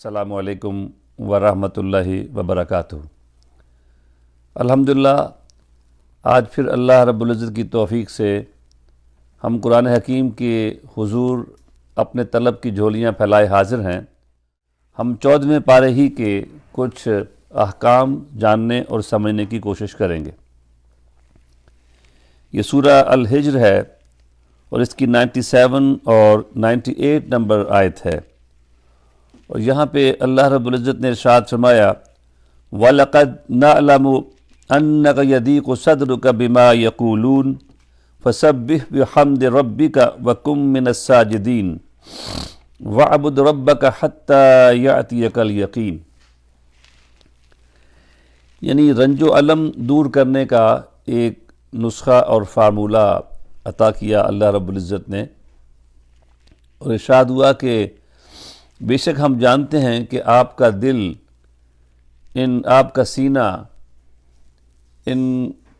السلام علیکم ورحمۃ اللہ وبرکاتہ۔ الحمدللہ آج پھر اللہ رب العزت کی توفیق سے ہم قرآن حکیم کے حضور اپنے طلب کی جھولیاں پھیلائے حاضر ہیں۔ ہم 14ویں پارے ہی کے کچھ احکام جاننے اور سمجھنے کی کوشش کریں گے۔ یہ سورہ الحجر ہے اور اس کی 97 اور 98 نمبر آیت ہے، اور یہاں پہ اللہ رب العزت نے ارشاد فرمایا وَلَقَدْ نَعْلَمُ أَنَّكَ يَضِيقُ صَدْرُكَ بِمَا يَقُولُونَ فَسَبِّحْ بِحَمْدِ رَبِّكَ وَكُن مِّنَ السَّاجِدِينَ وَاعْبُدْ رَبَّكَ حَتَّى يَأْتِيَكَ الْيَقِينُ۔ یعنی رنج و علم دور کرنے کا ایک نسخہ اور فارمولہ عطا کیا اللہ رب العزت نے، اور ارشاد ہوا کہ بے شک ہم جانتے ہیں کہ آپ کا دل، آپ کا سینہ ان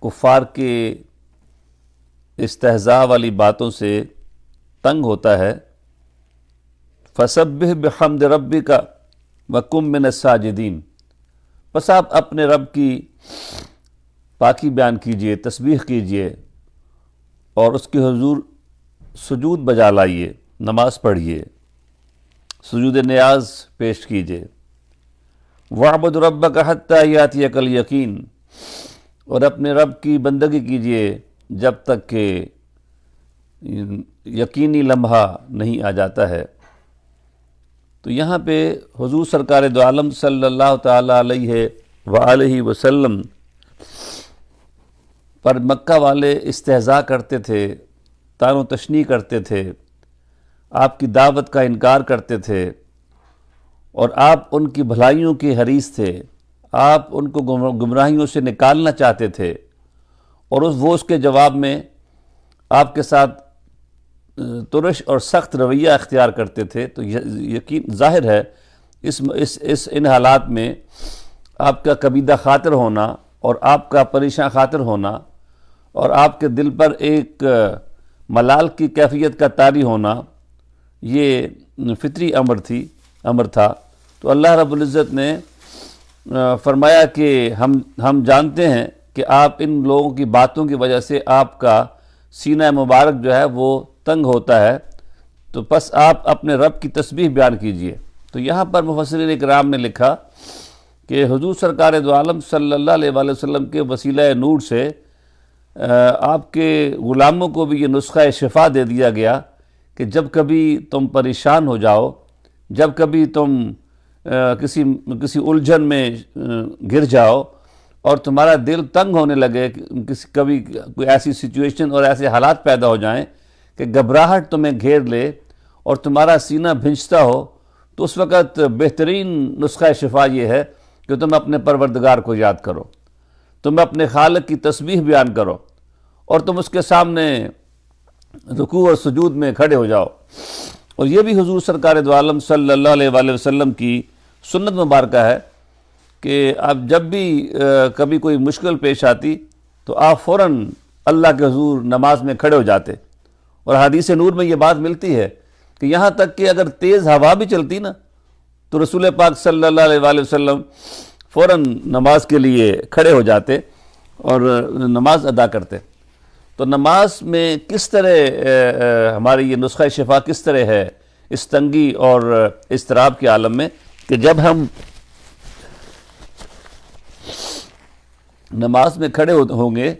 کفار کے استہزاء والی باتوں سے تنگ ہوتا ہے۔ فَسَبِّحْ بِحَمْدِ رَبِّكَ وَكُن مِّنَ السَّاجِدِينَ، بس آپ اپنے رب کی پاکی بیان کیجئے، تسبیح کیجئے اور اس کے حضور سجود بجا لائیے، نماز پڑھیے، سجود نیاز پیش کیجئے۔ وَاعْبُدْ رَبَّكَ حَتَّى يَأْتِيَكَ الْيَقِينُ، اور اپنے رب کی بندگی کیجئے جب تک کہ یقینی لمحہ نہیں آ جاتا ہے۔ تو یہاں پہ حضور سرکار دو عالم صلی اللہ تعالیٰ علیہ وآلہ وسلم پر مکہ والے استہزاء کرتے تھے، طعن و تشنیع کرتے تھے، آپ کی دعوت کا انکار کرتے تھے، اور آپ ان کی بھلائیوں کے حریص تھے، آپ ان کو گمراہیوں سے نکالنا چاہتے تھے، اور وہ اس کے جواب میں آپ کے ساتھ ترش اور سخت رویہ اختیار کرتے تھے۔ تو یقین ظاہر ہے ان حالات میں آپ کا کبیدہ خاطر ہونا اور آپ کا پریشان خاطر ہونا اور آپ کے دل پر ایک ملال کی کیفیت کا طاری ہونا، یہ فطری امر تھا۔ تو اللہ رب العزت نے فرمایا کہ ہم جانتے ہیں کہ آپ ان لوگوں کی باتوں کی وجہ سے آپ کا سینہ مبارک جو ہے وہ تنگ ہوتا ہے، تو بس آپ اپنے رب کی تسبیح بیان کیجئے۔ تو یہاں پر مفسرین اکرام نے لکھا کہ حضور سرکار دو عالم صلی اللہ علیہ وآلہ وسلم کے وسیلہ نور سے آپ کے غلاموں کو بھی یہ نسخہ شفا دے دیا گیا کہ جب کبھی تم پریشان ہو جاؤ، جب کبھی تم کسی الجھن میں گر جاؤ اور تمہارا دل تنگ ہونے لگے، کبھی کوئی ایسی سچویشن اور ایسے حالات پیدا ہو جائیں کہ گھبراہٹ تمہیں گھیر لے اور تمہارا سینہ بھنجتا ہو، تو اس وقت بہترین نسخہ شفا یہ ہے کہ تم اپنے پروردگار کو یاد کرو، تم اپنے خالق کی تسبیح بیان کرو، اور تم اس کے سامنے رکوع اور سجود میں کھڑے ہو جاؤ۔ اور یہ بھی حضور سرکار دو عالم صلی اللہ علیہ وآلہ وسلم کی سنت مبارکہ ہے کہ آپ جب بھی کبھی کوئی مشکل پیش آتی تو آپ فوراً اللہ کے حضور نماز میں کھڑے ہو جاتے، اور حدیث نور میں یہ بات ملتی ہے کہ یہاں تک کہ اگر تیز ہوا بھی چلتی نا تو رسول پاک صلی اللہ علیہ وآلہ وسلم فوراً نماز کے لیے کھڑے ہو جاتے اور نماز ادا کرتے۔ تو نماز میں کس طرح ہماری یہ نسخہ شفا کس طرح ہے اس تنگی اور اضطراب کے عالم میں، کہ جب ہم نماز میں کھڑے ہوں گے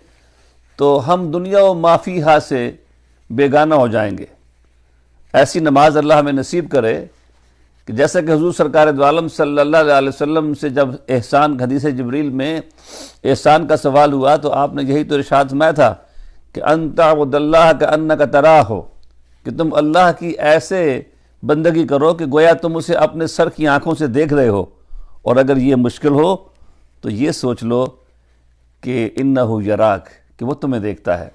تو ہم دنیا و ما فیہا سے بیگانہ ہو جائیں گے۔ ایسی نماز اللہ ہمیں نصیب کرے کہ جیسا کہ حضور سرکار دو عالم صلی اللہ علیہ وسلم سے جب حدیث جبریل میں احسان کا سوال ہوا تو آپ نے یہی تو ارشاد فرمایا تھا کہ ان تعبد اللہ کأنک تراہ، کہ تم اللہ کی ایسے بندگی کرو کہ گویا تم اسے اپنے سر کی آنکھوں سے دیکھ رہے ہو، اور اگر یہ مشکل ہو تو یہ سوچ لو کہ انہ یراک، کہ وہ تمہیں دیکھتا ہے۔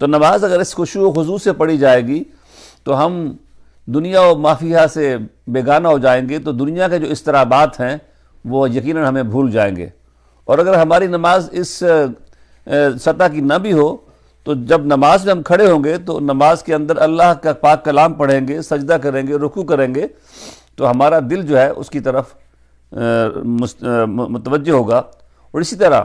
تو نماز اگر اس خشوع و خضوع سے پڑھی جائے گی تو ہم دنیا و ما فیہا سے بیگانہ ہو جائیں گے، تو دنیا کے جو اضطرابات ہیں وہ یقیناً ہمیں بھول جائیں گے۔ اور اگر ہماری نماز اس سطح کی نہ بھی ہو تو جب نماز میں ہم کھڑے ہوں گے تو نماز کے اندر اللہ کا پاک کلام پڑھیں گے، سجدہ کریں گے، رکوع کریں گے، تو ہمارا دل جو ہے اس کی طرف متوجہ ہوگا۔ اور اسی طرح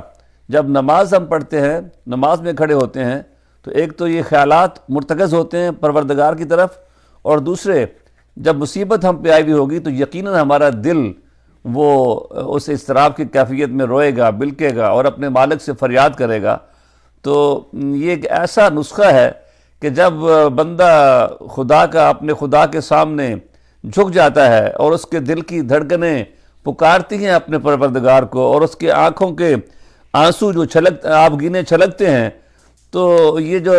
جب نماز ہم پڑھتے ہیں، نماز میں کھڑے ہوتے ہیں، تو ایک تو یہ خیالات مرتکز ہوتے ہیں پروردگار کی طرف، اور دوسرے جب مصیبت ہم پہ آئی ہوئی ہوگی تو یقیناً ہمارا دل وہ اس اضطراب کی کیفیت میں روئے گا، بلکے گا اور اپنے مالک سے فریاد کرے گا۔ تو یہ ایک ایسا نسخہ ہے کہ جب بندہ خدا کا اپنے خدا کے سامنے جھک جاتا ہے اور اس کے دل کی دھڑکنیں پکارتی ہیں اپنے پروردگار کو، اور اس کے آنکھوں کے آنسو جو آبگینے چھلکتے ہیں، تو یہ جو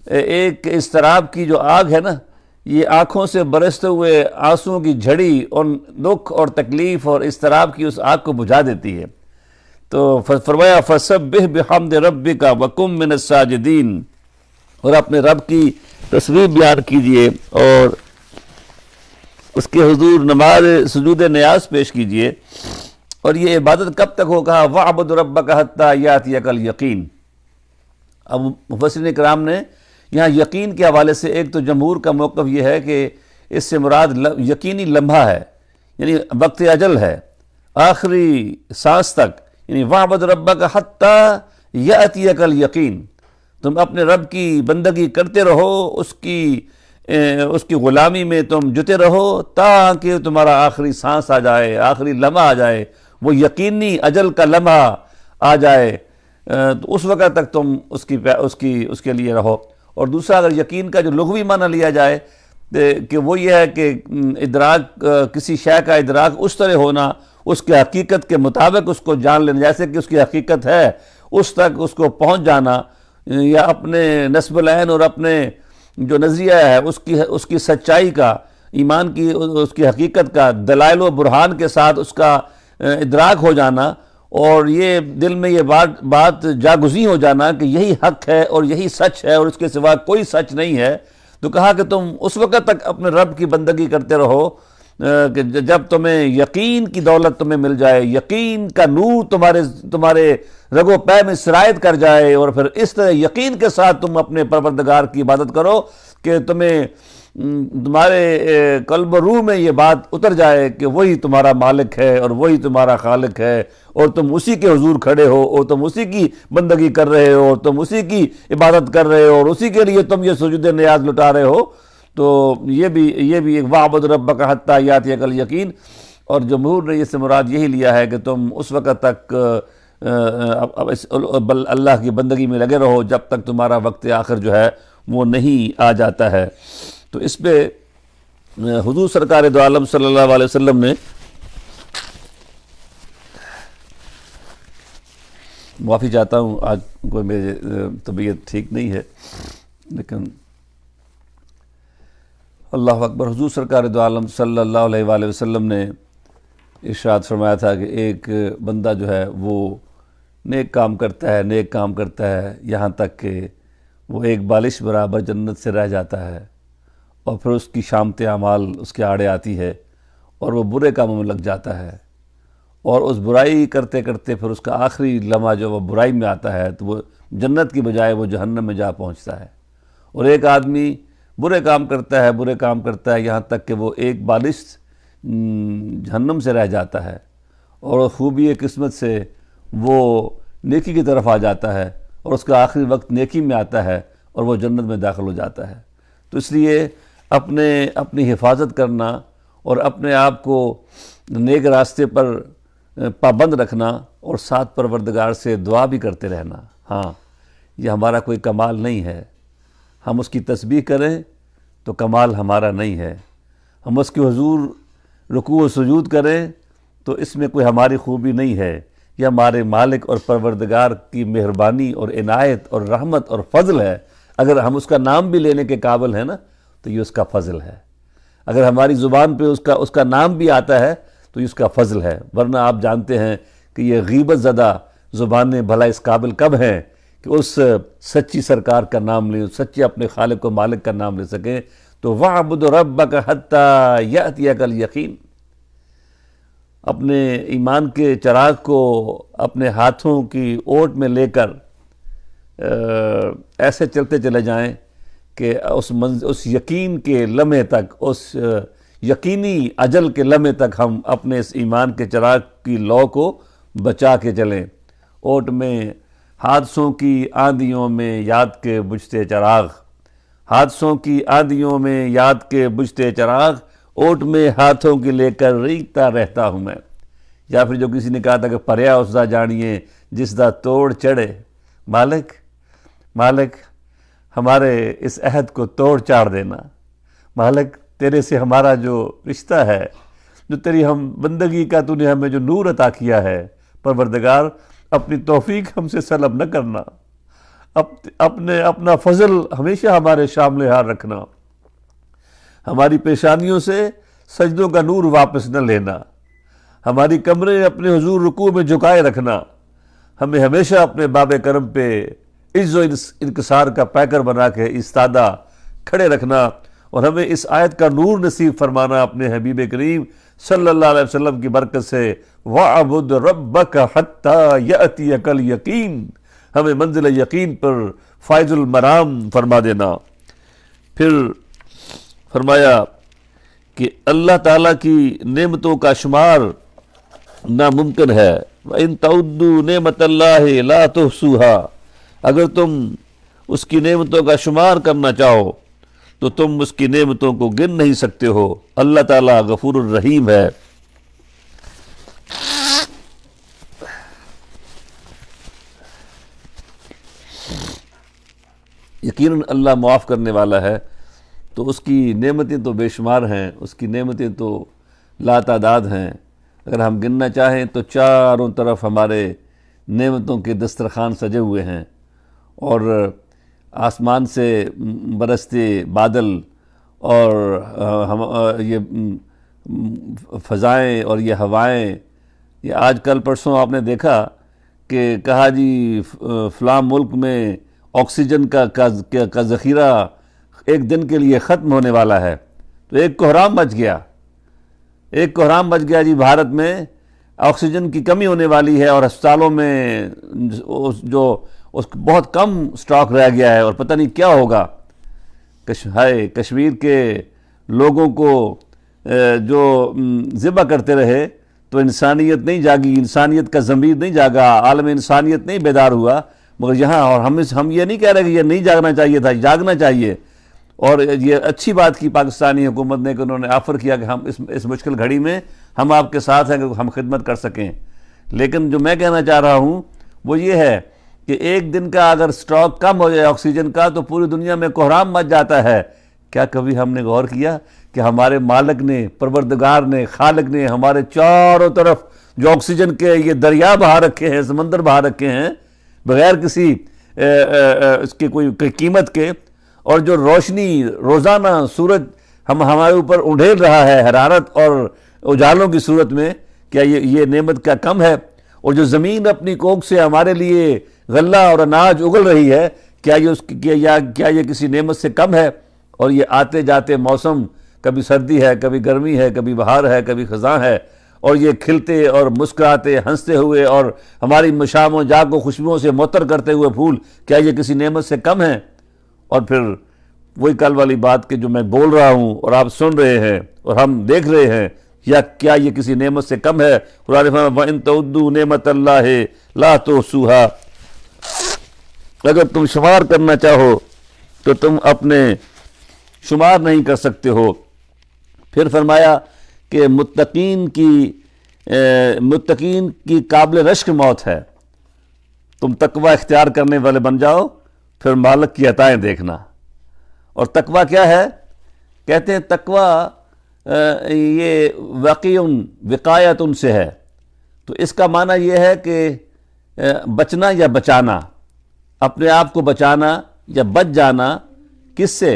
ایک اضطراب کی جو آگ ہے نا، یہ آنکھوں سے برستے ہوئے آنسوؤں کی جھڑی اور دکھ اور تکلیف اور اضطراب کی اس آگ کو بجھا دیتی ہے۔ تو فرمایا فَسَبِّحْ بِحَمْدِ رَبِّكَ وَكُن مِّنَ السَّاجِدِينَ، اور اپنے رب کی تسبیح بیان کیجئے اور اس کے حضور نماز سجود نیاز پیش کیجئے۔ اور یہ عبادت کب تک ہوگا؟ وَاعْبُدْ رَبَّكَ حَتَّى يَأْتِيَكَ الْيَقِينُ۔ اب مفسرین کرام نے یہاں یقین کے حوالے سے ایک تو جمہور کا موقف یہ ہے کہ اس سے مراد یقینی لمحہ ہے، یعنی وقت اجل ہے، آخری سانس تک، یعنی وَاعْبُدْ رَبَّكَ حَتَّى يَأْتِيَكَ الْيَقِينُ، تم اپنے رب کی بندگی کرتے رہو، اس کی غلامی میں تم جتے رہو تاکہ تمہارا آخری سانس آ جائے، آخری لمحہ آ جائے، وہ یقینی اجل کا لمحہ آ جائے، تو اس وقت تک تم اس کے لیے رہو۔ اور دوسرا اگر یقین کا جو لغوی معنی لیا جائے کہ وہ یہ ہے کہ ادراک، کسی شے کا ادراک اس طرح ہونا، اس کے حقیقت کے مطابق اس کو جان لینا، جیسے کہ اس کی حقیقت ہے اس تک اس کو پہنچ جانا، یا اپنے نسب العین اور اپنے جو نظریہ ہے اس کی سچائی کا، ایمان کی اس کی حقیقت کا دلائل و برہان کے ساتھ اس کا ادراک ہو جانا، اور یہ دل میں یہ بات جاگزیں ہو جانا کہ یہی حق ہے اور یہی سچ ہے اور اس کے سوا کوئی سچ نہیں ہے۔ تو کہا کہ تم اس وقت تک اپنے رب کی بندگی کرتے رہو کہ جب تمہیں یقین کی دولت تمہیں مل جائے، یقین کا نور تمہارے رگ و پے میں سرایت کر جائے، اور پھر اس طرح یقین کے ساتھ تم اپنے پروردگار کی عبادت کرو کہ تمہارے قلب و روح میں یہ بات اتر جائے کہ وہی تمہارا مالک ہے اور وہی تمہارا خالق ہے، اور تم اسی کے حضور کھڑے ہو، اور تم اسی کی بندگی کر رہے ہو، اور تم اسی کی عبادت کر رہے ہو، اور اسی کے لیے تم یہ سجود نیاز لٹا رہے ہو۔ تو یہ بھی ایک وَاعْبُدْ رَبَّكَ حَتَّى يَأْتِيَكَ الْيَقِينُ، اور جمہور نے اس سے مراد یہی لیا ہے کہ تم اس وقت تک اللہ کی بندگی میں لگے رہو جب تک تمہارا وقت آخر جو ہے وہ نہیں آ جاتا ہے۔ تو اس پہ حضور سرکار دو عالم صلی اللہ علیہ وسلم نے، معافی چاہتا ہوں آج کوئی میری طبیعت ٹھیک نہیں ہے، لیکن اللہ اکبر، حضور سرکار دو عالم صلی اللہ علیہ وآلہ وسلم نے ارشاد فرمایا تھا کہ ایک بندہ جو ہے وہ نیک کام کرتا ہے یہاں تک کہ وہ ایک بالش برابر جنت سے رہ جاتا ہے، اور پھر اس کی شامت اعمال اس کے آڑے آتی ہے اور وہ برے کاموں میں لگ جاتا ہے، اور اس برائی کرتے کرتے پھر اس کا آخری لمحہ جو وہ برائی میں آتا ہے تو وہ جنت کی بجائے وہ جہنم میں جا پہنچتا ہے۔ اور ایک آدمی برے کام کرتا ہے یہاں تک کہ وہ ایک بالش جہنم سے رہ جاتا ہے، اور خوبی قسمت سے وہ نیکی کی طرف آ جاتا ہے، اور اس کا آخری وقت نیکی میں آتا ہے اور وہ جنت میں داخل ہو جاتا ہے۔ تو اس لیے اپنی حفاظت کرنا اور اپنے آپ کو نیک راستے پر پابند رکھنا، اور ساتھ پروردگار سے دعا بھی کرتے رہنا، ہاں یہ ہمارا کوئی کمال نہیں ہے۔ ہم اس کی تسبیح کریں تو کمال ہمارا نہیں ہے، ہم اس کے حضور رکوع و سجود کریں تو اس میں کوئی ہماری خوبی نہیں ہے، یہ ہمارے مالک اور پروردگار کی مہربانی اور عنایت اور رحمت اور فضل ہے۔ اگر ہم اس کا نام بھی لینے کے قابل ہیں نا تو یہ اس کا فضل ہے، اگر ہماری زبان پہ اس کا نام بھی آتا ہے تو یہ اس کا فضل ہے، ورنہ آپ جانتے ہیں کہ یہ غیبت زدہ زبانیں بھلا اس قابل کب ہیں کہ اس سچی سرکار کا نام لیں، سچے اپنے خالق و مالک کا نام لے سکیں۔ تو وَاعْبُدْ رَبَّكَ حَتَّى يَأْتِيَكَ الْيَقِينُ، اپنے ایمان کے چراغ کو اپنے ہاتھوں کی اوٹ میں لے کر ایسے چلتے چلے جائیں کہ اس یقین کے لمحے تک، اس یقینی اجل کے لمحے تک ہم اپنے اس ایمان کے چراغ کی لو کو بچا کے چلیں۔ اوٹ میں حادثوں کی آندھیوں میں یاد کے بجھتے چراغ، حادثوں کی آندھیوں میں یاد کے بجھتے چراغ، اوٹ میں ہاتھوں کی لے کر ریگتا رہتا ہوں میں۔ یا پھر جو کسی نے کہا تھا کہ پریا اس دا جانیے جس دا توڑ چڑھے، مالک مالک ہمارے اس عہد کو توڑ چاڑ دینا، مالک تیرے سے ہمارا جو رشتہ ہے، جو تیری ہم بندگی کا تو نے ہمیں جو نور عطا کیا ہے، پروردگار اپنی توفیق ہم سے سلب نہ کرنا، اپنا فضل ہمیشہ ہمارے شامل حال رکھنا، ہماری پیشانیوں سے سجدوں کا نور واپس نہ لینا، ہماری کمرے اپنے حضور رکوع میں جھکائے رکھنا، ہمیں ہمیشہ اپنے باب کرم پہ عز و انکسار کا پیکر بنا کے استادہ کھڑے رکھنا، اور ہمیں اس آیت کا نور نصیب فرمانا اپنے حبیب کریم صلی اللہ علیہ وسلم کی برکت سے۔ وَعْبُدْ رَبَّكَ حَتَّى يَأْتِيَكَ الْيَقِينَ، ہمیں منزل یقین پر فائز المرام فرما دینا۔ پھر فرمایا کہ اللہ تعالیٰ کی نعمتوں کا شمار ناممکن ہے۔ وَإِن تَعُدُّوا نِعْمَتَ اللَّهِ لَا تُحْصُوهَا، اگر تم اس کی نعمتوں کا شمار کرنا چاہو تو تم اس کی نعمتوں کو گن نہیں سکتے ہو۔ اللہ تعالیٰ غفور الرحیم ہے۔ یقیناً اللہ معاف کرنے والا ہے، تو اس کی نعمتیں تو بے شمار ہیں، اس کی نعمتیں تو لا تعداد ہیں۔ اگر ہم گننا چاہیں تو چاروں طرف ہمارے نعمتوں کے دسترخوان سجے ہوئے ہیں، اور آسمان سے برستے بادل اور یہ فضائیں اور یہ ہوائیں، یہ آج کل پرسوں آپ نے دیکھا کہ کہا جی فلاں ملک میں آکسیجن کا ذخیرہ ایک دن کے لیے ختم ہونے والا ہے، تو ایک کوہرام مچ گیا جی بھارت میں آکسیجن کی کمی ہونے والی ہے، اور ہسپتالوں میں اس بہت کم سٹاک رہ گیا ہے، اور پتہ نہیں کیا ہوگا۔ کشمیر کے لوگوں کو جو ذبح کرتے رہے تو انسانیت نہیں جاگی، انسانیت کا ضمیر نہیں جاگا، عالم انسانیت نہیں بیدار ہوا، مگر یہاں، اور ہم یہ نہیں کہہ رہے کہ یہ نہیں جاگنا چاہیے تھا، جاگنا چاہیے، اور یہ اچھی بات کی پاکستانی حکومت نے کہ انہوں نے آفر کیا کہ ہم اس مشکل گھڑی میں ہم آپ کے ساتھ ہیں کہ ہم خدمت کر سکیں۔ لیکن جو میں کہنا چاہ رہا ہوں وہ یہ ہے کہ ایک دن کا اگر سٹاک کم ہو جائے آکسیجن کا تو پوری دنیا میں کوہرام مچ جاتا ہے۔ کیا کبھی ہم نے غور کیا کہ ہمارے مالک نے، پروردگار نے، خالق نے ہمارے چاروں طرف جو آکسیجن کے یہ دریا بہا رکھے ہیں، سمندر بہا رکھے ہیں بغیر کسی اس کے کوئی قیمت کے، اور جو روشنی روزانہ سورج ہمارے اوپر اونڈھیل رہا ہے حرارت اور اجالوں کی صورت میں، کیا یہ نعمت کیا کم ہے؟ اور جو زمین اپنی کوکھ سے ہمارے لیے غلہ اور اناج اگل رہی ہے، کیا یہ کسی نعمت سے کم ہے؟ اور یہ آتے جاتے موسم، کبھی سردی ہے، کبھی گرمی ہے، کبھی بہار ہے، کبھی خزاں ہے، اور یہ کھلتے اور مسکراتے ہنستے ہوئے اور ہماری مشام و جا کو خوشبوؤں سے معطر کرتے ہوئے پھول، کیا یہ کسی نعمت سے کم ہیں؟ اور پھر وہی کل والی بات کہ جو میں بول رہا ہوں اور آپ سن رہے ہیں اور ہم دیکھ رہے ہیں، یا کیا یہ کسی نعمت سے کم ہے؟ قرآن فرماتا ہے وَإِن تَعُدُّوا نِعْمَتَ اللَّهِ لَا تُحْصُوهَا، اگر تم شمار کرنا چاہو تو تم اپنے شمار نہیں کر سکتے ہو۔ پھر فرمایا کہ متقین کی قابل رشک موت ہے، تم تقوی اختیار کرنے والے بن جاؤ، پھر مالک کی عطائیں دیکھنا۔ اور تقوی کیا ہے؟ کہتے ہیں تقوی یہ وقایت سے ہے، تو اس کا معنی یہ ہے کہ بچنا یا بچانا، اپنے آپ کو بچانا یا بچ جانا، کس سے؟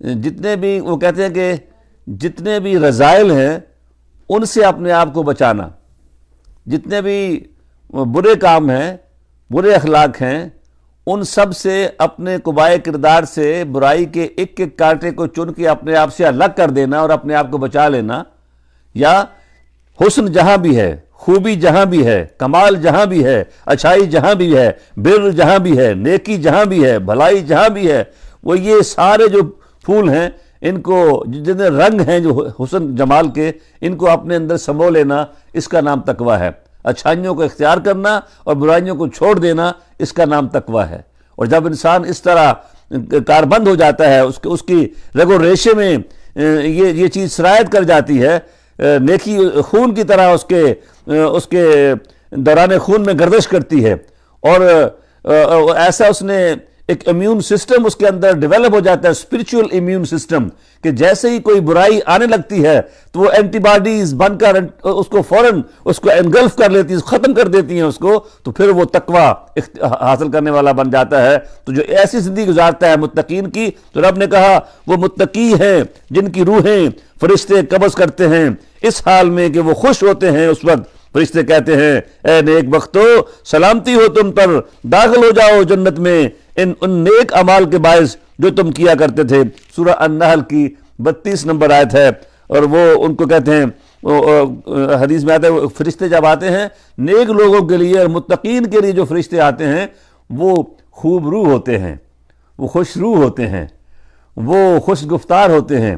جتنے بھی وہ کہتے ہیں کہ جتنے بھی رذائل ہیں ان سے اپنے آپ کو بچانا، جتنے بھی برے کام ہیں، برے اخلاق ہیں، ان سب سے اپنے قبائے کردار سے برائی کے ایک ایک کانٹے کو چن کے اپنے آپ سے الگ کر دینا اور اپنے آپ کو بچا لینا۔ یا حسن جہاں بھی ہے، خوبی جہاں بھی ہے، کمال جہاں بھی ہے، اچھائی جہاں بھی ہے، بر جہاں بھی ہے، نیکی جہاں بھی ہے، بھلائی جہاں بھی ہے، وہ یہ سارے جو پھول ہیں ان کو جتنے رنگ ہیں جو حسن جمال کے، ان کو اپنے اندر سمو لینا، اس کا نام تقویٰ ہے۔ اچھائیوں کو اختیار کرنا اور برائیوں کو چھوڑ دینا، اس کا نام تقویٰ ہے۔ اور جب انسان اس طرح کاربند ہو جاتا ہے، اس کی رگ و ریشے میں یہ چیز سرایت کر جاتی ہے، نیکی خون کی طرح اس کے دوران خون میں گردش کرتی ہے، اور ایسا اس نے ایک امیون سسٹم اس کے اندر ڈیولپ ہو جاتا ہے، اسپرچول امیون سسٹم، کہ جیسے ہی کوئی برائی آنے لگتی ہے تو وہ اینٹی باڈیز بن کر اس کو فوراً انگلف کر لیتی ہے، ختم کر دیتی ہیں اس کو، تو پھر وہ تقویٰ حاصل کرنے والا بن جاتا ہے۔ تو جو ایسی زندگی گزارتا ہے متقین کی، تو رب نے کہا وہ متقی ہیں جن کی روحیں فرشتے قبض کرتے ہیں اس حال میں کہ وہ خوش ہوتے ہیں۔ اس وقت فرشتے کہتے ہیں اے نیک بختو، سلامتی ہو تم پر، داخل ہو جاؤ جنت میں ان نیک اعمال کے باعث جو تم کیا کرتے تھے۔ سورہ النحل کی 32 نمبر آیت ہے، اور وہ ان کو کہتے ہیں، حدیث میں آتا ہے فرشتے جب آتے ہیں نیک لوگوں کے لیے اور متقین کے لیے، جو فرشتے آتے ہیں وہ خوب روح ہوتے ہیں، وہ خوش روح ہوتے ہیں، وہ خوش گفتار ہوتے ہیں،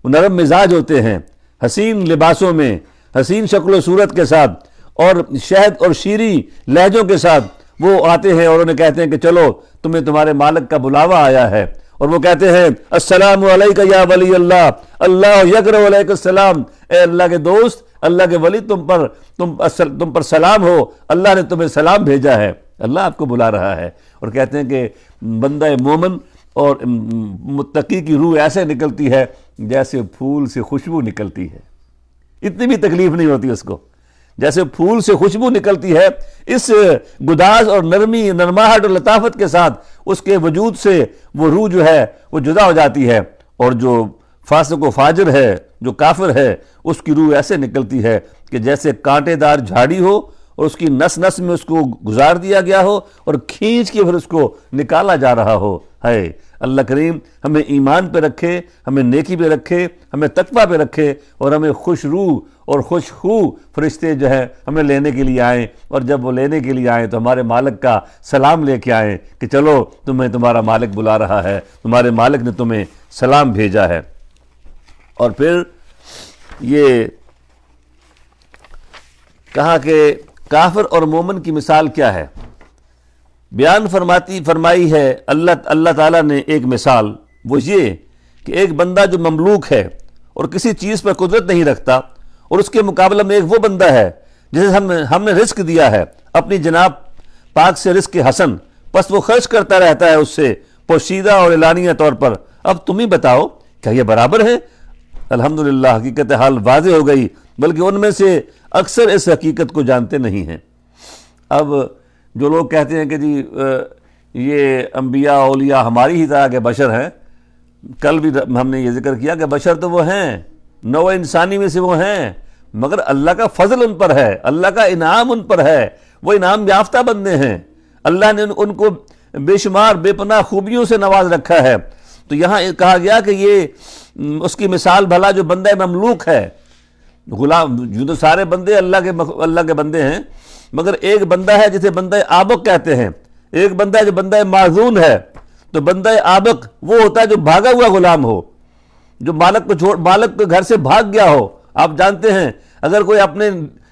وہ نرم مزاج ہوتے ہیں، حسین لباسوں میں، حسین شکل و صورت کے ساتھ، اور شہد اور شیریں لہجوں کے ساتھ وہ آتے ہیں، اور انہیں کہتے ہیں کہ چلو تمہیں تمہارے مالک کا بلاوا آیا ہے، اور وہ کہتے ہیں السلام علیکہ یا ولی اللہ، اللہ یکرہ علیکہ السلام، اے اللہ کے دوست، اللہ کے ولی، تم پر سلام ہو، اللہ نے تمہیں سلام بھیجا ہے، اللہ آپ کو بلا رہا ہے۔ اور کہتے ہیں کہ بندہ مومن اور متقی کی روح ایسے نکلتی ہے جیسے پھول سے خوشبو نکلتی ہے، اتنی بھی تکلیف نہیں ہوتی اس کو، جیسے پھول سے خوشبو نکلتی ہے، اس گداز اور نرماہٹ اور لطافت کے ساتھ اس کے وجود سے وہ روح جو ہے وہ جدا ہو جاتی ہے، اور جو فاسق و فاجر ہے، جو کافر ہے، اس کی روح ایسے نکلتی ہے کہ جیسے کانٹے دار جھاڑی ہو اور اس کی نس نس میں اس کو گزار دیا گیا ہو اور کھینچ کے پھر اس کو نکالا جا رہا ہو۔ ہے اللہ کریم ہمیں ایمان پہ رکھے، ہمیں نیکی پہ رکھے، ہمیں تقویٰ پہ رکھے، اور ہمیں خوش روح اور خوش خو فرشتے جو ہے ہمیں لینے کے لیے آئیں، اور جب وہ لینے کے لیے آئیں تو ہمارے مالک کا سلام لے کے آئیں کہ چلو تمہیں تمہارا مالک بلا رہا ہے، تمہارے مالک نے تمہیں سلام بھیجا ہے۔ اور پھر یہ کہا کہ کافر اور مومن کی مثال کیا ہے؟ بیان فرمائی ہے اللہ تعالیٰ نے ایک مثال، وہ یہ کہ ایک بندہ جو مملوک ہے اور کسی چیز پر قدرت نہیں رکھتا، اور اس کے مقابلہ میں ایک وہ بندہ ہے جسے ہم نے رزق دیا ہے اپنی جناب پاک سے رزق حسن، پس وہ خرچ کرتا رہتا ہے اس سے پوشیدہ اور اعلانیہ طور پر۔ اب تم ہی بتاؤ کیا یہ برابر ہے؟ الحمدللہ حقیقت حال واضح ہو گئی، بلکہ ان میں سے اکثر اس حقیقت کو جانتے نہیں ہیں۔ اب جو لوگ کہتے ہیں کہ جی یہ انبیاء اولیاء ہماری ہی طرح کے بشر ہیں، کل بھی ہم نے یہ ذکر کیا کہ بشر تو وہ ہیں، نوع انسانی میں سے وہ ہیں، مگر اللہ کا فضل ان پر ہے، اللہ کا انعام ان پر ہے، وہ انعام یافتہ بندے ہیں، اللہ نے ان کو بے شمار بے پناہ خوبیوں سے نواز رکھا ہے۔ تو یہاں کہا گیا کہ یہ اس کی مثال بھلا جو بندہ مملوک ہے، غلام، جو تو سارے بندے اللہ کے بندے ہیں، مگر ایک بندہ ہے جسے بندہ آبق کہتے ہیں، ایک بندہ ہے جو بندہ معذون ہے۔ تو بندہ آبق وہ ہوتا ہے جو بھاگا ہوا غلام ہو، جو مالک کے گھر سے بھاگ گیا ہو۔ آپ جانتے ہیں اگر کوئی اپنے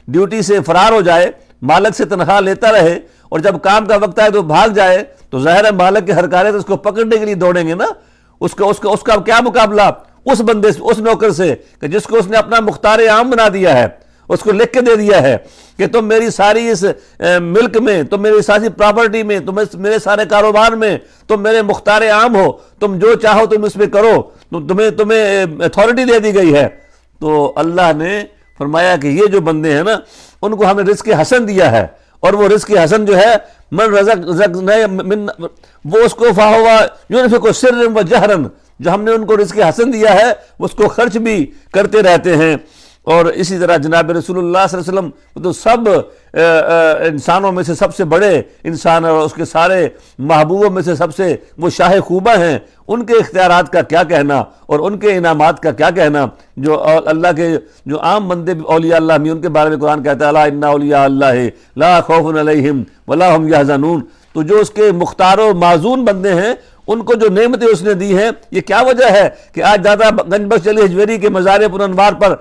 ڈیوٹی سے فرار ہو جائے، مالک سے تنخواہ لیتا رہے، اور جب کام کا وقت آئے تو بھاگ جائے، تو ظاہر ہے مالک کے ہرکارے تو اس کو پکڑنے کے لیے دوڑیں گے نا۔ اس کا کیا مقابلہ اس بندے سے، اس نوکر سے کہ جس کو اس نے اپنا مختار عام بنا دیا ہے، اس کو لکھ کے دے دیا ہے کہ تم میری ساری اس ملک میں، تم میری ساری پراپرٹی میں، تم میرے سارے کاروبار میں تم میرے مختار عام ہو، تم جو چاہو تم اس میں کرو، تمہیں اتھارٹی دے دی گئی ہے۔ تو اللہ نے فرمایا کہ یہ جو بندے ہیں نا، ان کو ہم نے رزق حسن دیا ہے، اور وہ رزق حسن جو ہے من رزق وہ اس کو فاہوا ينفق سرا وجہرا، جو ہم نے ان کو رزق حسن دیا ہے اس کو خرچ بھی کرتے رہتے ہیں۔ اور اسی طرح جناب رسول اللہ صلی اللہ علیہ وسلم تو سب انسانوں میں سے سب سے بڑے انسان، اور اس کے سارے محبوبوں میں سے سب سے وہ شاہ خوبہ ہیں، ان کے اختیارات کا کیا کہنا اور ان کے انعامات کا کیا کہنا۔ جو اللہ کے جو عام بندے اولیاء اللہ میں، ان کے بارے میں قرآن کہتا ہے الا ان اولیاء اللہ لا خوف علیہم ولا هم یحزنون۔ تو جو اس کے مختار و معزون بندے ہیں، ان کو جو نعمتیں اس نے دی ہیں، یہ کیا وجہ ہے کہ آج داتا گنج بخش علی حجویری کے مزار پر انوار پر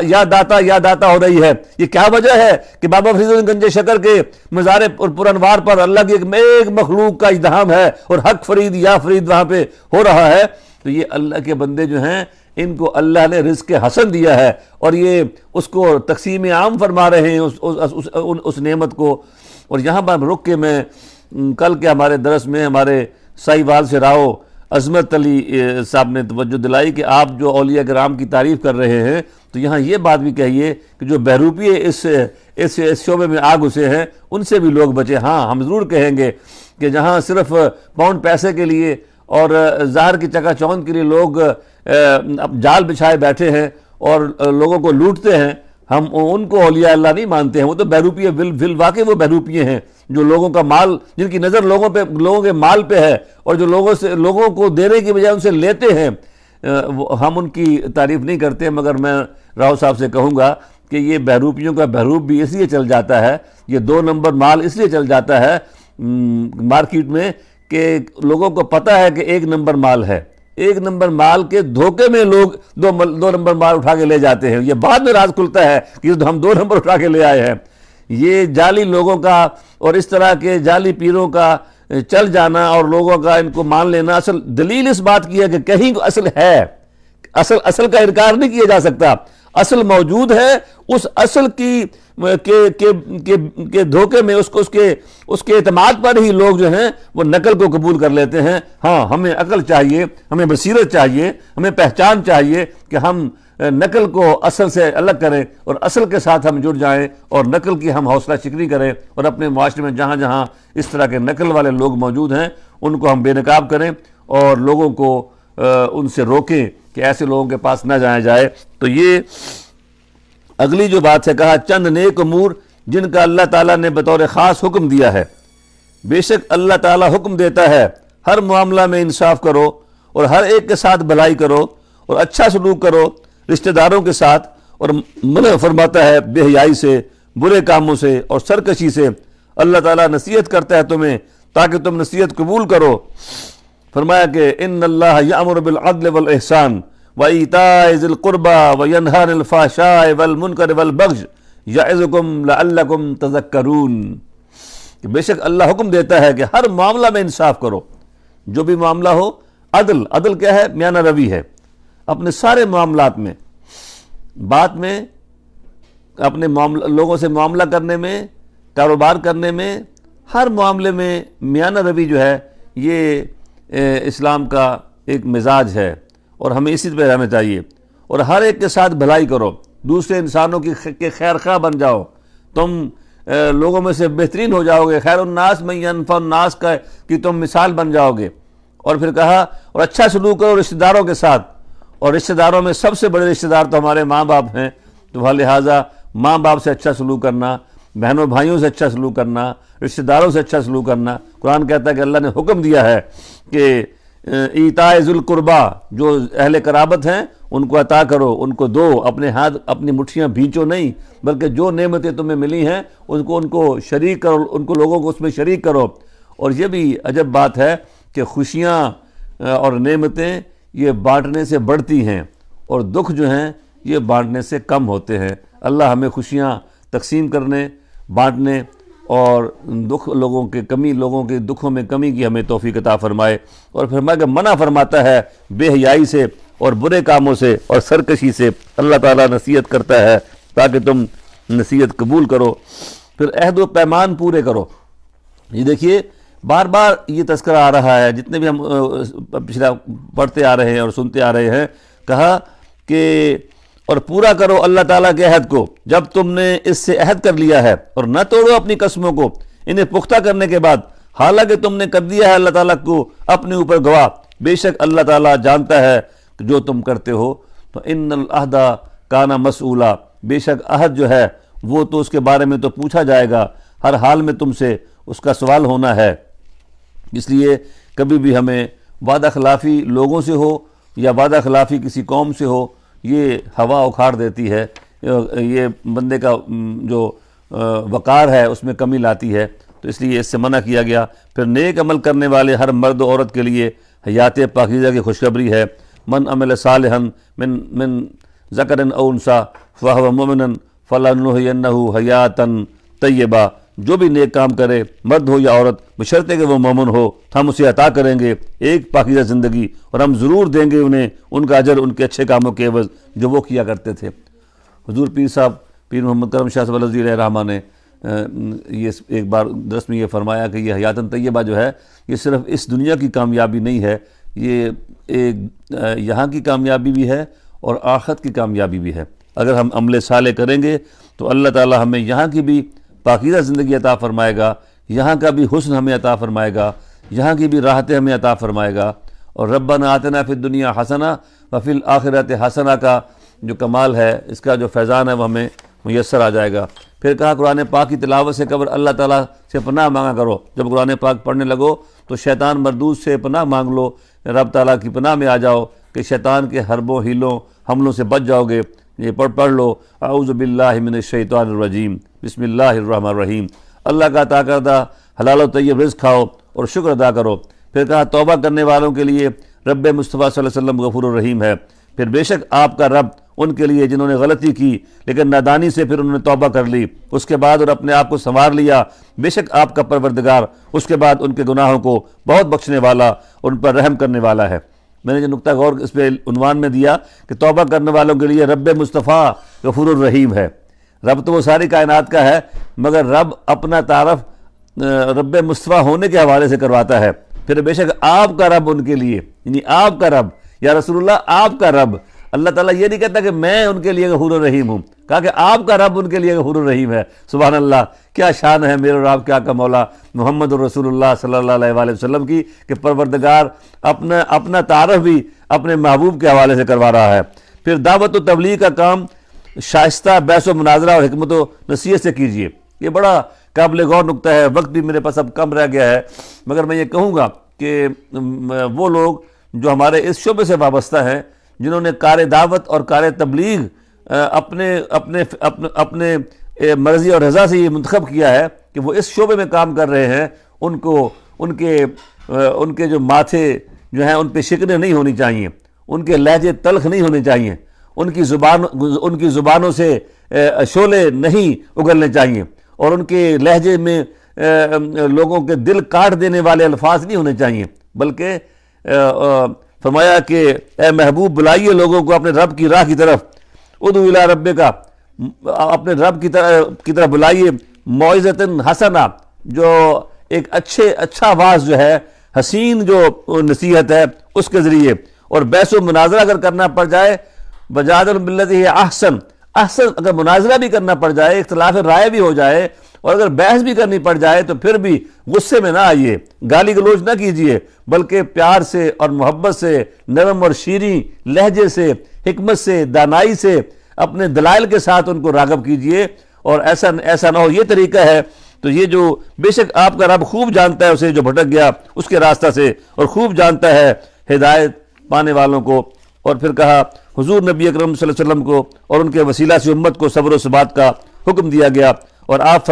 یا داتا ہو رہی ہے؟ یہ کیا وجہ ہے کہ بابا فرید الدین گنج شکر کے مزار پر انوار پر اللہ کی ایک مخلوق کا اجتہام ہے اور حق فرید یا فرید وہاں پہ ہو رہا ہے؟ تو یہ اللہ کے بندے جو ہیں، ان کو اللہ نے رزق حسن دیا ہے، اور یہ اس کو تقسیم عام فرما رہے ہیں اس نعمت کو۔ اور یہاں پر رک کے میں کل کے ہمارے درس میں ہمارے سائیوال سے راؤ عظمت علی صاحب نے توجہ دلائی کہ آپ جو اولیاء کرام کی تعریف کر رہے ہیں، تو یہاں یہ بات بھی کہیے کہ جو بہروپیے اس شعبے میں آ گھسے ہیں، ان سے بھی لوگ بچے۔ ہاں، ہم ضرور کہیں گے کہ جہاں صرف پاؤنڈ پیسے کے لیے اور ظاہر کی چکا چوند کے لیے لوگ جال بچھائے بیٹھے ہیں اور لوگوں کو لوٹتے ہیں، ہم ان کو اولیاء اللہ نہیں مانتے ہیں۔ وہ تو بہروپیے واقعی وہ بہروپیے ہیں جو لوگوں کا مال، جن کی نظر لوگوں کے مال پہ ہے، اور جو لوگوں کو دینے کی بجائے ان سے لیتے ہیں، ہم ان کی تعریف نہیں کرتے۔ مگر میں راؤ صاحب سے کہوں گا کہ یہ بہروپیوں کا بہروپ بھی اس لیے چل جاتا ہے، یہ 2 نمبر مال اس لیے چل جاتا ہے مارکیٹ میں کہ لوگوں کو پتہ ہے کہ 1 نمبر مال ہے، 1 نمبر مال کے دھوکے میں لوگ 2 نمبر مال اٹھا کے لے جاتے ہیں۔ یہ بعد میں راز کھلتا ہے کہ ہم 2 نمبر اٹھا کے لے آئے ہیں۔ یہ جعلی لوگوں کا اور اس طرح کے جعلی پیروں کا چل جانا اور لوگوں کا ان کو مان لینا، اصل دلیل اس بات کی ہے کہ کہیں اصل ہے، اصل کا انکار نہیں کیا جا سکتا، اصل موجود ہے۔ اس اصل کے دھوکے میں اس کے اعتماد پر ہی لوگ جو ہیں وہ نقل کو قبول کر لیتے ہیں۔ ہاں، ہمیں عقل چاہیے، ہمیں بصیرت چاہیے، ہمیں پہچان چاہیے کہ ہم نقل کو اصل سے الگ کریں اور اصل کے ساتھ ہم جڑ جائیں، اور نقل کی ہم حوصلہ شکنی کریں، اور اپنے معاشرے میں جہاں جہاں اس طرح کے نقل والے لوگ موجود ہیں ان کو ہم بے نقاب کریں اور لوگوں کو ان سے روکیں کہ ایسے لوگوں کے پاس نہ جایا جائے۔ تو یہ اگلی جو بات ہے، کہا چند نیک امور جن کا اللہ تعالیٰ نے بطور خاص حکم دیا ہے۔ بے شک اللہ تعالیٰ حکم دیتا ہے ہر معاملہ میں انصاف کرو اور ہر ایک کے ساتھ بھلائی کرو اور اچھا سلوک کرو رشتہ داروں کے ساتھ، اور منع فرماتا ہے بے حیائی سے، برے کاموں سے اور سرکشی سے۔ اللہ تعالیٰ نصیحت کرتا ہے تمہیں تاکہ تم نصیحت قبول کرو۔ فرمایا کہ ان اللہ یأمر بالعدل والاحسان وایتاء ذی القربى وینہی عن الفحشاء والمنکر والبغی یعظکم لعلکم تذکرون، کہ بے شک اللہ حکم دیتا ہے کہ ہر معاملہ میں انصاف کرو، جو بھی معاملہ ہو۔ عدل کیا ہے؟ میانہ روی ہے اپنے سارے معاملات میں، بات میں، اپنے لوگوں سے معاملہ کرنے میں، کاروبار کرنے میں، ہر معاملے میں میانہ روی جو ہے یہ اسلام کا ایک مزاج ہے، اور ہمیں اسی پہ رہنا چاہیے۔ اور ہر ایک کے ساتھ بھلائی کرو، دوسرے انسانوں کے خیر خواہ بن جاؤ، تم لوگوں میں سے بہترین ہو جاؤ گے، خیر الناس من ینفع الناس کی تم مثال بن جاؤ گے۔ اور پھر کہا اور اچھا سلوک کرو رشتہ داروں کے ساتھ، اور رشتہ داروں میں سب سے بڑے رشتہ دار تو ہمارے ماں باپ ہیں، تو لہٰذا ماں باپ سے اچھا سلوک کرنا، بہنوں بھائیوں سے اچھا سلوک کرنا، رشتہ داروں سے اچھا سلوک کرنا۔ قرآن کہتا ہے کہ اللہ نے حکم دیا ہے کہ ایتاء ذی القربیٰ، جو اہل قرابت ہیں ان کو عطا کرو، ان کو دو، اپنے ہاتھ اپنی مٹھیاں بھینچو نہیں، بلکہ جو نعمتیں تمہیں ملی ہیں ان کو شریک کرو، ان کو لوگوں کو اس میں شریک کرو۔ اور یہ بھی عجب بات ہے کہ خوشیاں اور نعمتیں یہ بانٹنے سے بڑھتی ہیں، اور دکھ جو ہیں یہ بانٹنے سے کم ہوتے ہیں۔ اللہ ہمیں خوشیاں تقسیم کرنے، بانٹنے اور لوگوں کے دکھوں میں کمی کی ہمیں توفیق عطا فرمائے۔ اور فرمایا کہ منع فرماتا ہے بے حیائی سے اور برے کاموں سے اور سرکشی سے۔ اللہ تعالیٰ نصیحت کرتا ہے تاکہ تم نصیحت قبول کرو۔ پھر عہد و پیمان پورے کرو۔ یہ دیکھیے بار بار یہ تذکرہ آ رہا ہے، جتنے بھی ہم پچھلا پڑھتے آ رہے ہیں اور سنتے آ رہے ہیں، کہا کہ اور پورا کرو اللہ تعالیٰ کے عہد کو جب تم نے اس سے عہد کر لیا ہے، اور نہ توڑو اپنی قسموں کو انہیں پختہ کرنے کے بعد، حالانکہ تم نے کر دیا ہے اللہ تعالیٰ کو اپنے اوپر گواہ، بے شک اللہ تعالیٰ جانتا ہے جو تم کرتے ہو۔ تو ان العہد کان مسئولا، بے شک عہد جو ہے وہ تو اس کے بارے میں تو پوچھا جائے گا، ہر حال میں تم سے اس کا سوال ہونا ہے۔ اس لیے کبھی بھی ہمیں وعدہ خلافی لوگوں سے ہو یا وعدہ خلافی کسی قوم سے ہو، یہ ہوا اکھاڑ دیتی ہے، یہ بندے کا جو وقار ہے اس میں کمی لاتی ہے۔ تو اس لیے اس سے منع کیا گیا۔ پھر نیک عمل کرنے والے ہر مرد و عورت کے لیے حیات پاکیزہ کی خوشخبری ہے۔ من عمل صالحا من ذکر او انثی فہو مؤمن فلنحینہ حیاتا طیبہ، جو بھی نیک کام کرے مرد ہو یا عورت بشرطے کہ وہ مومن ہو، ہم اسے عطا کریں گے ایک پاکیزہ زندگی، اور ہم ضرور دیں گے انہیں ان کا اجر ان کے اچھے کاموں کے عوض جو وہ کیا کرتے تھے۔ حضور پیر صاحب پیر محمد کرم شاہ صاحب علیہ رحمہ نے یہ ایک بار درس میں یہ فرمایا کہ یہ حیاتاً طیبہ جو ہے یہ صرف اس دنیا کی کامیابی نہیں ہے، یہ ایک یہاں کی کامیابی بھی ہے اور آخرت کی کامیابی بھی ہے۔ اگر ہم عمل صالح کریں گے تو اللہ تعالی ہمیں یہاں کی بھی پاکیزہ زندگی عطا فرمائے گا، یہاں کا بھی حسن ہمیں عطا فرمائے گا، یہاں کی بھی راحتیں ہمیں عطا فرمائے گا۔ اور ربنا آتنا فی الدنیا حسنہ وفی الآخرۃ حسنہ کا جو کمال ہے، اس کا جو فیضان ہے وہ ہمیں میسر آ جائے گا۔ پھر کہا قرآن پاک کی تلاوت سے قبل اللہ تعالیٰ سے پناہ مانگا کرو۔ جب قرآن پاک پڑھنے لگو تو شیطان مردود سے پناہ مانگ لو، رب تعالیٰ کی پناہ میں آ جاؤ کہ شیطان کے حربوں ہیلوں حملوں سے بچ جاؤ گے۔ یہ پڑھ لو اعوذ باللہ من الشیطان الرجیم بسم اللہ الرحمن الرحیم۔ اللہ کا عطا کردہ حلال و طیب رزق کھاؤ اور شکر ادا کرو۔ پھر کہا توبہ کرنے والوں کے لیے رب مصطفیٰ صلی اللہ علیہ وسلم غفور الرحیم ہے۔ پھر بے شک آپ کا رب ان کے لیے جنہوں نے غلطی کی لیکن نادانی سے پھر انہوں نے توبہ کر لی اس کے بعد اور اپنے آپ کو سنوار لیا، بے شک آپ کا پروردگار اس کے بعد ان کے گناہوں کو بہت بخشنے والا اور ان پر رحم کرنے والا ہے۔ میں نے جو نقطہ غور اس پہ عنوان میں دیا کہ توبہ کرنے والوں کے لیے رب مصطفیٰ غفور الرحیم ہے۔ رب تو وہ ساری کائنات کا ہے، مگر رب اپنا تعارف رب مصطفیٰ ہونے کے حوالے سے کرواتا ہے۔ پھر بے شک آپ کا رب ان کے لیے، یعنی آپ کا رب یا رسول اللہ آپ کا رب، اللہ تعالیٰ یہ نہیں کہتا کہ میں ان کے لیے غفور الرحیم ہوں، کہا کہ آپ کا رب ان کے لیے غفور الرحیم ہے۔ سبحان اللہ، کیا شان ہے میرے اور آپ کے آقا مولا محمد الرسول اللہ صلی اللہ علیہ وآلہ وسلم کی کہ پروردگار اپنا تعارف بھی اپنے محبوب کے حوالے سے کروا رہا ہے۔ پھر دعوت و تبلیغ کا کام شائستہ بحث و مناظرہ اور حکمت و نصیحت سے کیجیے۔ یہ بڑا قابل غور نقطہ ہے، وقت بھی میرے پاس اب کم رہ گیا ہے، مگر میں یہ کہوں گا کہ وہ لوگ جو ہمارے اس شعبے سے وابستہ ہیں، جنہوں نے کار دعوت اور کار تبلیغ اپنے مرضی اور رضا سے یہ منتخب کیا ہے کہ وہ اس شعبے میں کام کر رہے ہیں، ان کے جو ماتھے جو ہیں ان پہ شکنیں نہیں ہونی چاہیے، ان کے لہجے تلخ نہیں ہونے چاہیے، ان کی زبانوں سے شعلے نہیں اگلنے چاہیے، اور ان کے لہجے میں لوگوں کے دل کاٹ دینے والے الفاظ نہیں ہونے چاہیے، بلکہ فرمایا کہ اے محبوب بلائیے لوگوں کو اپنے رب کی راہ کی طرف، ادعو الی ربک، اپنے رب کی طرف بلائیے، موعظۃ حسنہ، جو ایک اچھا واعظ جو ہے، حسین جو نصیحت ہے اس کے ذریعے، اور بحث و مناظرہ اگر کرنا پڑ جائے وجادلہم باللتی ہی احسن، اگر مناظرہ بھی کرنا پڑ جائے، اختلاف رائے بھی ہو جائے، اور اگر بحث بھی کرنی پڑ جائے تو پھر بھی غصے میں نہ آئیے، گالی گلوچ نہ کیجیے، بلکہ پیار سے اور محبت سے، نرم اور شیریں لہجے سے، حکمت سے، دانائی سے، اپنے دلائل کے ساتھ ان کو راغب کیجیے، اور ایسا نہ ہو یہ طریقہ ہے تو یہ جو بے شک آپ کا رب خوب جانتا ہے اسے جو بھٹک گیا اس کے راستہ سے، اور خوب جانتا ہے ہدایت پانے والوں کو۔ اور پھر کہا حضور نبی اکرم صلی اللہ علیہ وسلم کو اور ان کے وسیلہ سے امت کو صبر و ثبات کا حکم دیا گیا، اور آپ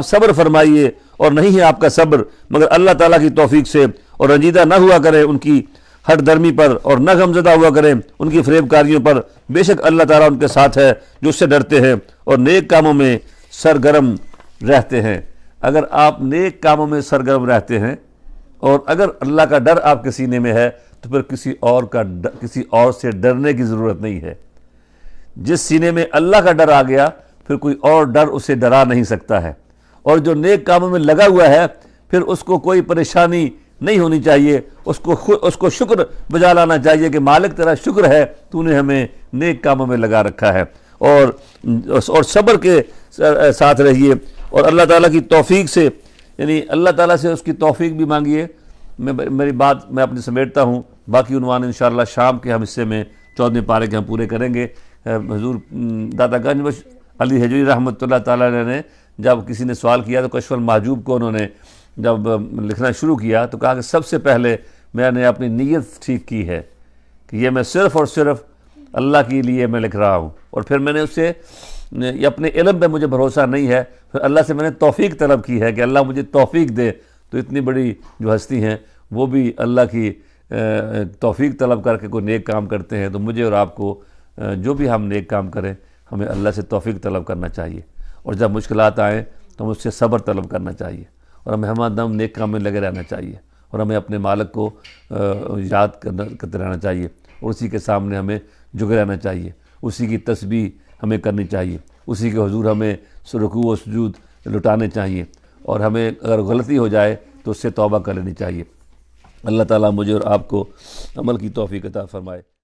صبر فرمائیے، اور نہیں ہے آپ کا صبر مگر اللہ تعالیٰ کی توفیق سے، اور رنجیدہ نہ ہوا کریں ان کی ہٹ درمی پر، اور نہ غمزدہ ہوا کریں ان کی فریب کاریوں پر، بے شک اللہ تعالیٰ ان کے ساتھ ہے جو اس سے ڈرتے ہیں اور نیک کاموں میں سرگرم رہتے ہیں۔ اگر آپ نیک کاموں میں سرگرم رہتے ہیں اور اگر اللہ کا ڈر آپ کے سینے میں ہے تو پھر کسی اور سے ڈرنے کی ضرورت نہیں ہے۔ جس سینے میں اللہ کا ڈر آ گیا پھر کوئی اور ڈر اسے ڈرا نہیں سکتا ہے، اور جو نیک کاموں میں لگا ہوا ہے پھر اس کو کوئی پریشانی نہیں ہونی چاہیے، اس کو شکر بجا لانا چاہیے کہ مالک تیرا شکر ہے تو نے ہمیں نیک کاموں میں لگا رکھا ہے، اور صبر کے ساتھ رہیے، اور اللہ تعالیٰ کی توفیق سے، یعنی اللہ تعالیٰ سے اس کی توفیق بھی مانگیے۔ میری بات میں اپنی سمیٹتا ہوں، باقی عنوان انشاءاللہ شام کے ہم حصے میں 14ویں پارے کے ہم پورے کریں گے۔ حضور داتا گنج بخش علی حجویری رحمۃ اللہ تعالیٰ نے جب کسی نے سوال کیا تو کشف المحجوب کو انہوں نے جب لکھنا شروع کیا تو کہا کہ سب سے پہلے میں نے اپنی نیت ٹھیک کی ہے کہ یہ میں صرف اور صرف اللہ کے لیے میں لکھ رہا ہوں، اور پھر میں نے اسے یا اپنے علم پہ مجھے بھروسہ نہیں ہے، پھر اللہ سے میں نے توفیق طلب کی ہے کہ اللہ مجھے توفیق دے، تو اتنی بڑی جو ہستی ہیں وہ بھی اللہ کی توفیق طلب کر کے کوئی نیک کام کرتے ہیں، تو مجھے اور آپ کو جو بھی ہم نیک کام کریں ہمیں اللہ سے توفیق طلب کرنا چاہیے، اور جب مشکلات آئیں تو ہم اس سے صبر طلب کرنا چاہیے، اور ہمیں ہر دم نیک کام میں لگے رہنا چاہیے، اور ہمیں اپنے مالک کو یاد کرتے رہنا چاہیے، اور اسی کے سامنے ہمیں جھکے رہنا چاہیے، اسی کی تسبیح ہمیں کرنی چاہیے، اسی کے حضور ہمیں رکوع و سجود لٹانے چاہیے، اور ہمیں اگر غلطی ہو جائے تو اس سے توبہ کر لینی چاہیے۔ اللہ تعالیٰ مجھے اور آپ کو عمل کی توفیق عطا فرمائے۔